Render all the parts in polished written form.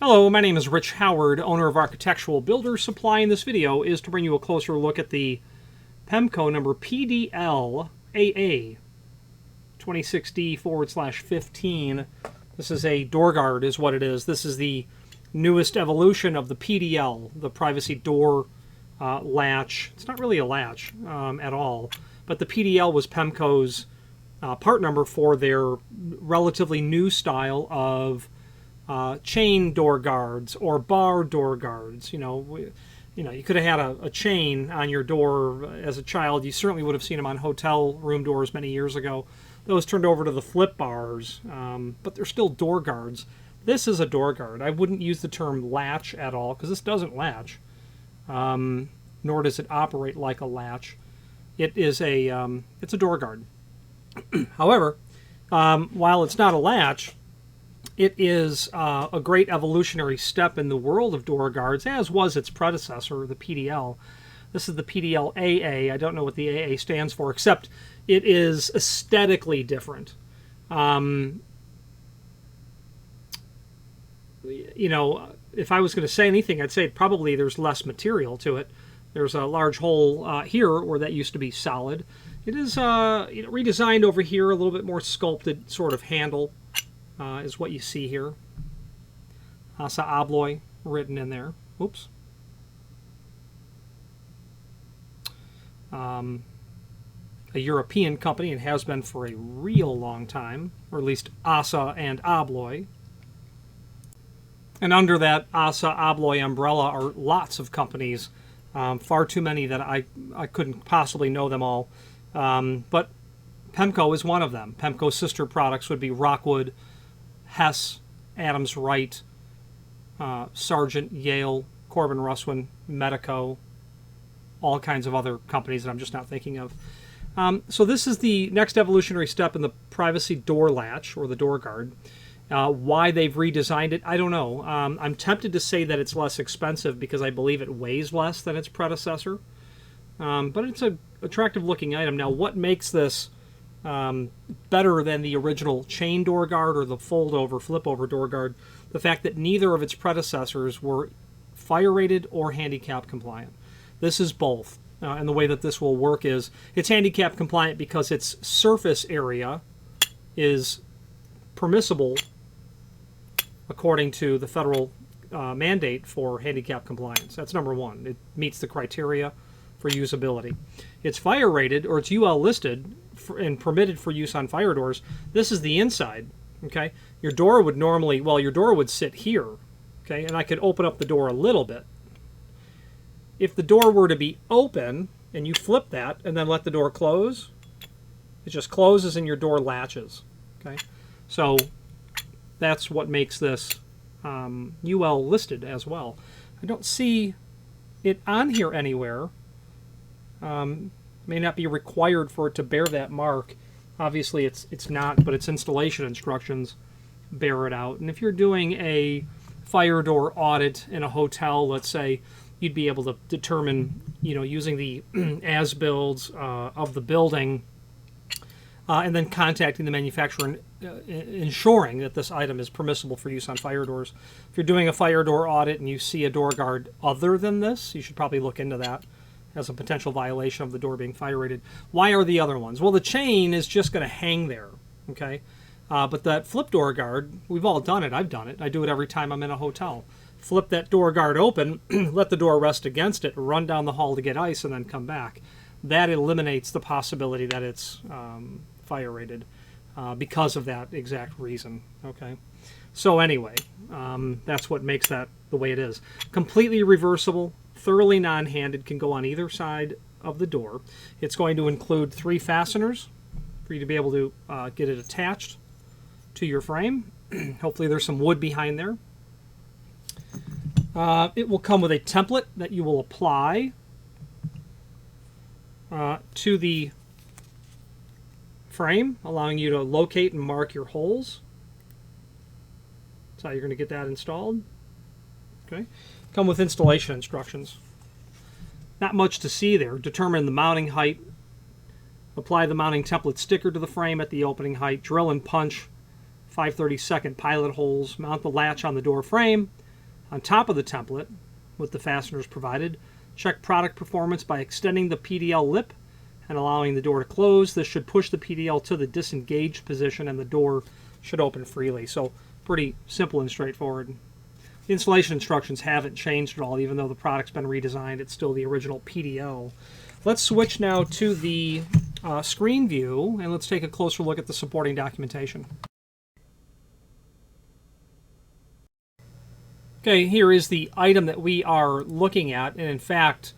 Hello, my name is Rich Howard, owner of Architectural Builder Supply, and this video is to bring you a closer look at the Pemko number PDLAA26D/15. This is a door guard is what it is. This is the newest evolution of the PDL, the privacy door latch. It's not really a latch at all, but the PDL was Pemko's part number for their relatively new style of chain door guards or bar door guards. You could have had a chain on your door as a child. You certainly would have seen them on hotel room doors many years ago. Those turned over to the flip bars, but they're still door guards. This is a door guard. I wouldn't use the term latch at all because this doesn't latch, nor does it operate like a latch. It's a door guard. However, while it's not a latch, it is a great evolutionary step in the world of door guards, as was its predecessor, the PDL. This is the PDLAA. I don't know what the AA stands for, except it is aesthetically different. If I was going to say anything, I'd say probably there's less material to it. There's a large hole here where that used to be solid. It is redesigned over here, a little bit more sculpted sort of handle. Is what you see here. Asa Abloy written in there. Oops. A European company, and has been for a real long time, or at least Asa and Abloy. And under that Asa Abloy umbrella are lots of companies, far too many that I couldn't possibly know them all. But Pemko is one of them. Pemko's sister products would be Rockwood, Hess, Adams Wright, Sargent, Yale, Corbin Russwin, Medico, all kinds of other companies that I'm just not thinking of. So this is the next evolutionary step in the privacy door latch, or the door guard. Why they've redesigned it, I don't know. I'm tempted to say that it's less expensive because I believe it weighs less than its predecessor. But it's an attractive looking item. Now, what makes this better than the original chain door guard or the fold-over, flip-over door guard? The fact that neither of its predecessors were fire-rated or handicap compliant. This is both. And the way that this will work is it's handicap compliant because its surface area is permissible according to the federal mandate for handicap compliance. That's number one. It meets the criteria for usability. It's fire rated, or it's UL listed and permitted for use on fire doors. This is the inside. Okay, your door would normally, well, your door would sit here. Okay, and I could open up the door a little bit. If the door were to be open and you flip that and then let the door close, it just closes and your door latches. Okay, so that's what makes this UL listed as well. I don't see it on here anywhere. May not be required for it to bear that mark. Obviously it's not, but its installation instructions bear it out. And if you're doing a fire door audit in a hotel, let's say, you'd be able to determine, using the as-builds of the building, and then contacting the manufacturer and ensuring that this item is permissible for use on fire doors. If you're doing a fire door audit and you see a door guard other than this, you should probably look into that as a potential violation of the door being fire rated. Why are the other ones? Well, the chain is just going to hang there, okay? But that flip door guard, we've all done it. I've done it. I do it every time I'm in a hotel. Flip that door guard open, let the door rest against it, run down the hall to get ice, and then come back. That eliminates the possibility that it's fire rated because of that exact reason, okay? So anyway, that's what makes that the way it is. Completely reversible, thoroughly non-handed, can go on either side of the door. It's going to include 3 fasteners for you to be able to get it attached to your frame. Hopefully there's some wood behind there. It will come with a template that you will apply to the frame, allowing you to locate and mark your holes. That's how you're going to get that installed. Okay. Come with installation instructions. Not much to see there. Determine the mounting height. Apply the mounting template sticker to the frame at the opening height. Drill and punch 5/32 pilot holes. Mount the latch on the door frame. on top of the template with the fasteners provided. Check product performance by extending the PDL lip and allowing the door to close. This should push the PDL to the disengaged position and the door should open freely. So pretty simple and straightforward. The installation instructions haven't changed at all, even though the product's been redesigned. It's still the original PDL. Let's switch now to the screen view, and let's take a closer look at the supporting documentation. Okay, here is the item that we are looking at, and in fact,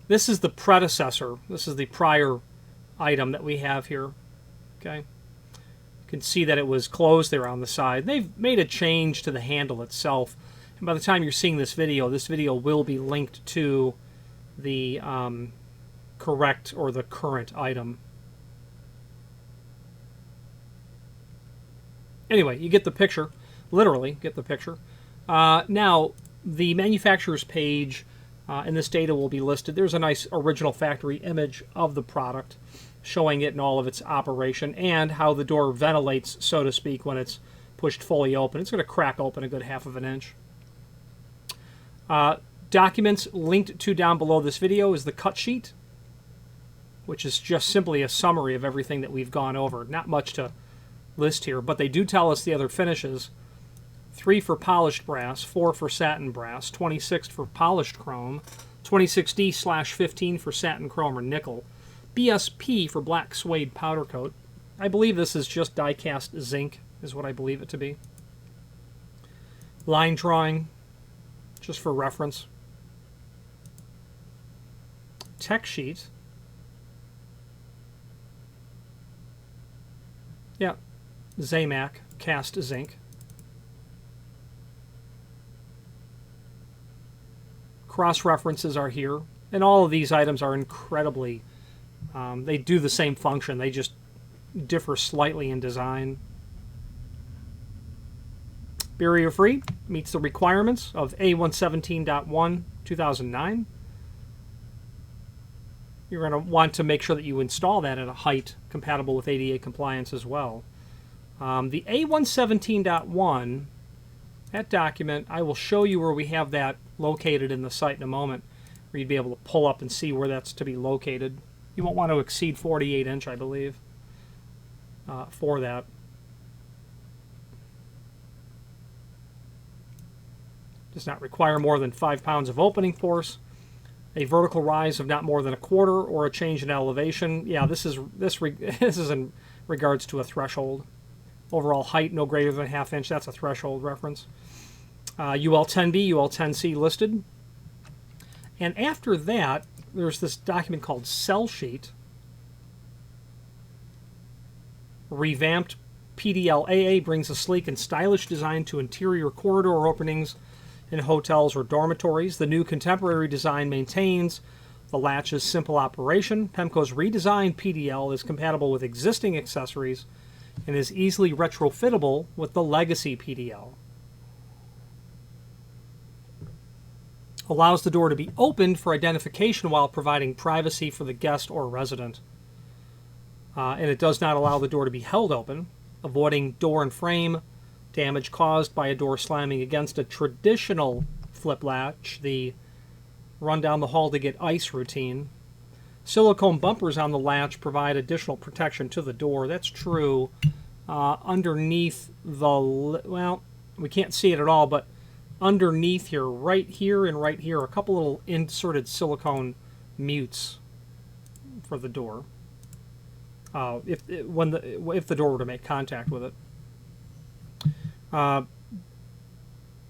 this is the predecessor. This is the prior item that we have here. Okay, you can see that it was closed there on the side. They've made a change to the handle itself, and by the time you're seeing this video will be linked to the correct or the current item. Anyway, you get the picture. Literally get the picture. Now, the manufacturer's page and this data will be listed. There's a nice original factory image of the product showing it in all of its operation and how the door ventilates, so to speak, when it's pushed fully open. It's going to crack open a good 1/2 inch. Documents linked to down below this video is the cut sheet, which is just simply a summary of everything that we've gone over. Not much to list here, but they do tell us the other finishes. 3 for polished brass, 4 for satin brass, 26 for polished chrome, 26D/15 for satin chrome or nickel, BSP for black suede powder coat. I believe this is just die-cast zinc, is what I believe it to be. Line drawing, just for reference. Tech sheet. Yeah, Zamac cast zinc. Cross-references are here, and all of these items are incredibly, they do the same function, they just differ slightly in design. Barrier-free, meets the requirements of A117.1 2009. You're going to want to make sure that you install that at a height compatible with ADA compliance as well. The A117.1, that document, I will show you where we have that located in the site in a moment, where you'd be able to pull up and see where that's to be located. You won't want to exceed 48 inch, I believe, for that. Does not require more than 5 pounds of opening force. A vertical rise of not more than 1/4 or a change in elevation. Yeah, this is in regards to a threshold. Overall height no greater than 1/2 inch. That's a threshold reference. UL10B, UL10C listed. And after that, there's this document called Cell Sheet. Revamped PDLAA brings a sleek and stylish design to interior corridor openings in hotels or dormitories. The new contemporary design maintains the latch's simple operation. Pemko's redesigned PDL is compatible with existing accessories and is easily retrofittable with the legacy PDL. Allows the door to be opened for identification while providing privacy for the guest or resident. And it does not allow the door to be held open, avoiding door and frame damage caused by a door slamming against a traditional flip latch, the run down the hall to get ice routine. Silicone bumpers on the latch provide additional protection to the door. That's true. Underneath the, well, we can't see it at all, but underneath here, right here and right here, a couple little inserted silicone mutes for the door. If the door were to make contact with it.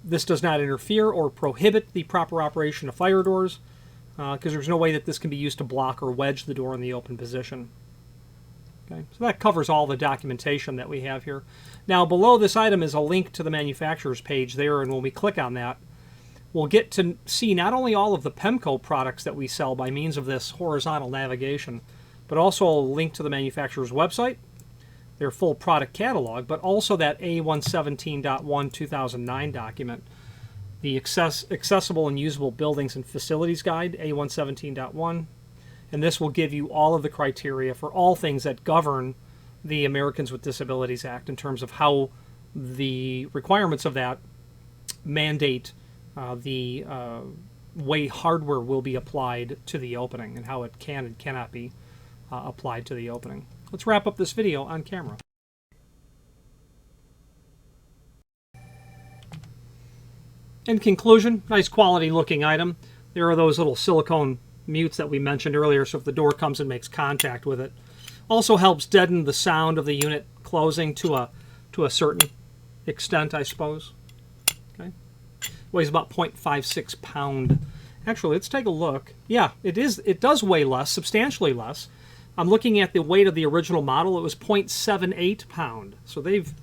This does not interfere or prohibit the proper operation of fire doors, because there's no way that this can be used to block or wedge the door in the open position. Okay, so that covers all the documentation that we have here. Now, below this item is a link to the manufacturer's page there, and when we click on that, we'll get to see not only all of the Pemko products that we sell by means of this horizontal navigation, but also a link to the manufacturer's website, their full product catalog, but also that A117.1 2009 document, the Accessible and Usable Buildings and Facilities Guide, A117.1, and this will give you all of the criteria for all things that govern the Americans with Disabilities Act in terms of how the requirements of that mandate the way hardware will be applied to the opening and how it can and cannot be applied to the opening. Let's wrap up this video on camera. In conclusion, nice quality looking item. There are those little silicone mutes that we mentioned earlier, so if the door comes and makes contact with it. Also helps deaden the sound of the unit closing to a certain extent, I suppose. Okay. Weighs about 0.56 pound. Actually, let's take a look. Yeah, it does weigh less, substantially less. I'm looking at the weight of the original model. It was 0.78 pound. So they've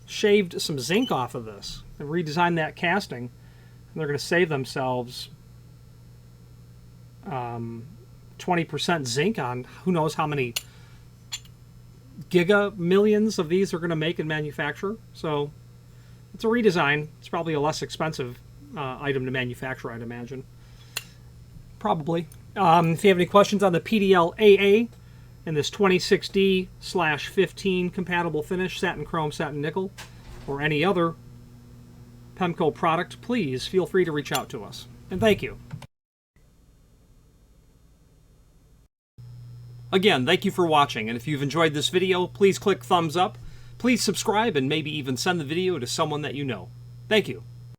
shaved some zinc off of this and redesigned that casting. And they're going to save themselves 20% zinc on who knows how many giga millions of these they're going to make and manufacture. So it's a redesign. It's probably a less expensive item to manufacture, I'd imagine. Probably. If you have any questions on the PDLAA and this 26D/15 compatible finish, satin chrome, satin nickel, or any other Pemko product, please feel free to reach out to us. And thank you. Again, thank you for watching, and if you've enjoyed this video, please click thumbs up, please subscribe, and maybe even send the video to someone that you know. Thank you.